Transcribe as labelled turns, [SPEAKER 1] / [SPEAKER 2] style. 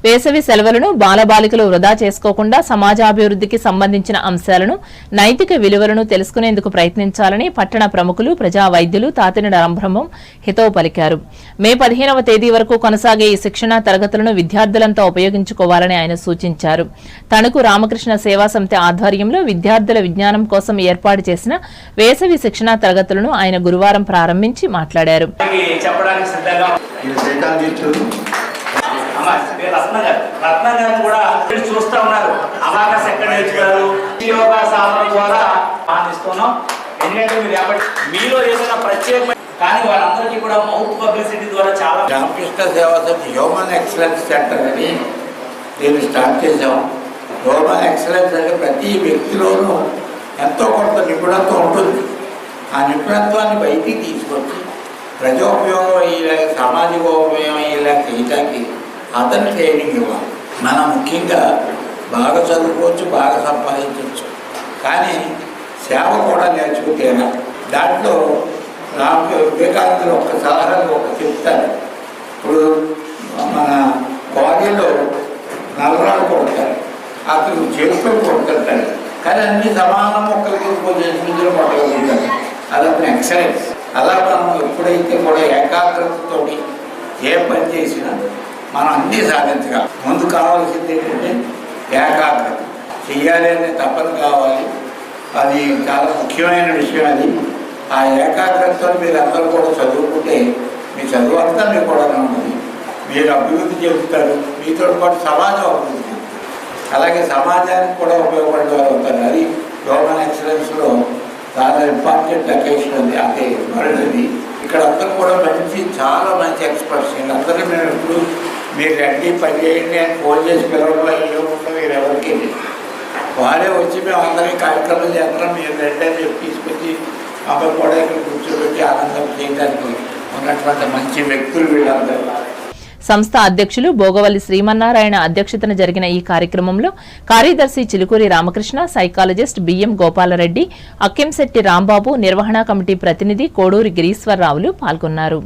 [SPEAKER 1] వేసవి సెలవులను బాలబాలికలు వృధా చేసుకోకుండా సమాజాభివృద్ధికి సంబంధించిన అంశాలను నైతిక విలువలను తెలుసుకునేందుకు ప్రయత్నించాలని పట్టణ ప్రముఖులు ప్రజా వైద్యులు తాతినేని రాంబ్రహ్మం హితవు పలికారు. మే 15వ తేదీ వరకు కొనసాగే ఈ శిక్షణా తరగతులను విద్యార్థులంతా ఉపయోగించుకోవాలని ఆయన సూచించారు. తణుకు రామకృష్ణ సేవా సమితి ఆధ్వర్యంలో విద్యార్థుల విజ్ఞానం కోసం ఏర్పాటు చేసిన వేసవి శిక్షణా తరగతులను ఆయన గురువారం ప్రారంభించి మాట్లాడారు.
[SPEAKER 2] రత్నగారు కూడా చూస్తా ఉన్నారు. అబాకస్ ఎక్కడ నేర్చుకున్నారు, యోగా సాధన ద్వారా ఆనందిస్తున్నాం. ఎందుకంటే మీలో ఏదైనా ప్రత్యేకమైన కానీ వాళ్ళందరికీ కూడా మౌత్ పబ్లిసిటీ ద్వారా చాలా.
[SPEAKER 3] రామకృష్ణ సేవా సమితి హ్యూమన్ ఎక్సలెన్స్ సెంటర్ అని నేను స్టార్ట్ చేశాం. హ్యూమన్ ఎక్సలెన్స్ అంటే ప్రతి వ్యక్తిలోనూ ఎంతో కొంత నిపుణత్వం ఉంటుంది. ఆ నిపుణత్వాన్ని బయటికి తీసుకొచ్చి ప్రజోపయోగం అయ్యేలాగా సామాజిక ఉపయోగం అయ్యేలాగా చేయడానికి అతని ట్రైనింగ్ ఇవ్వాలి. మనం ముఖ్యంగా బాగా చదువుకోవచ్చు, బాగా సంపాదించవచ్చు, కానీ సేవ కూడా నేర్చుకుంటేనా. దాంట్లో వివేకానందులు ఒక సలహాలు ఒక చెప్తారు. ఇప్పుడు మన బాడీలో నల్లరాలు కొడతారు, అతను చేతులు కొడుతుంటాడు, కానీ అన్ని సమాన మొక్కలకి కొంచెం నిధులు కొట్టగలుగుతారు. అది అతను ఎక్సలెన్స్. అలా మనం ఎప్పుడైతే కూడా ఏకాగ్రతతో ఏ పని చేసినా మనం అన్నీ సాధించగలం. ముందు కావాల్సింది ఏంటంటే ఏకాగ్రత. చెయ్యాలి అనే తపన కావాలి. అది చాలా ముఖ్యమైన విషయం. అది ఆ ఏకాగ్రతతో మీరు అందరూ కూడా చదువుకుంటే మీ చదువు అంతా మీకు కూడా ఉంటుంది. మీరు అభివృద్ధి చెందుతారు, మీతో పాటు సమాజం అభివృద్ధి చెందుతారు. అలాగే సమాజానికి కూడా ఉపయోగపడే వారు అవుతారు. అది హ్యూమన్ ఎక్సలెన్స్లో చాలా ఇంపార్టెంట్ అకేషన్ అది. అదే మరొకటి ఇక్కడ అందరూ కూడా చాలా మంచి ఎక్స్పర్ట్స్. వీళ్ళందరూ మేము ఎప్పుడు మీరు రండి పని చేయండి అని ఫోన్ చేసి పిలవడంలో ఏముందో మీరు ఎవరికి వారే వచ్చి మేము అందరికీ కార్యక్రమం చేస్తున్నాం, మీరు రండి అని చెప్పి తీసుకొచ్చి అబ్బాయి కూడా ఇక్కడ కూర్చోబెట్టి ఆనందం చేయడానికి ఉన్నటువంటి మంచి వ్యక్తులు వీళ్ళందరూ.
[SPEAKER 1] సంస్థ అధ్యక్షులు భోగవల్లి శ్రీమన్నారాయణ అధ్యక్షతన జరిగిన ఈ కార్యక్రమంలో కార్యదర్శి చిలుకూరి రామకృష్ణ, సైకాలజిస్ట్ బిఎం గోపాలరెడ్డి, అక్కెంశెట్టి రాంబాబు, నిర్వహణా కమిటీ ప్రతినిధి కోడూరి గిరీశ్వరరావులు పాల్గొన్నారు.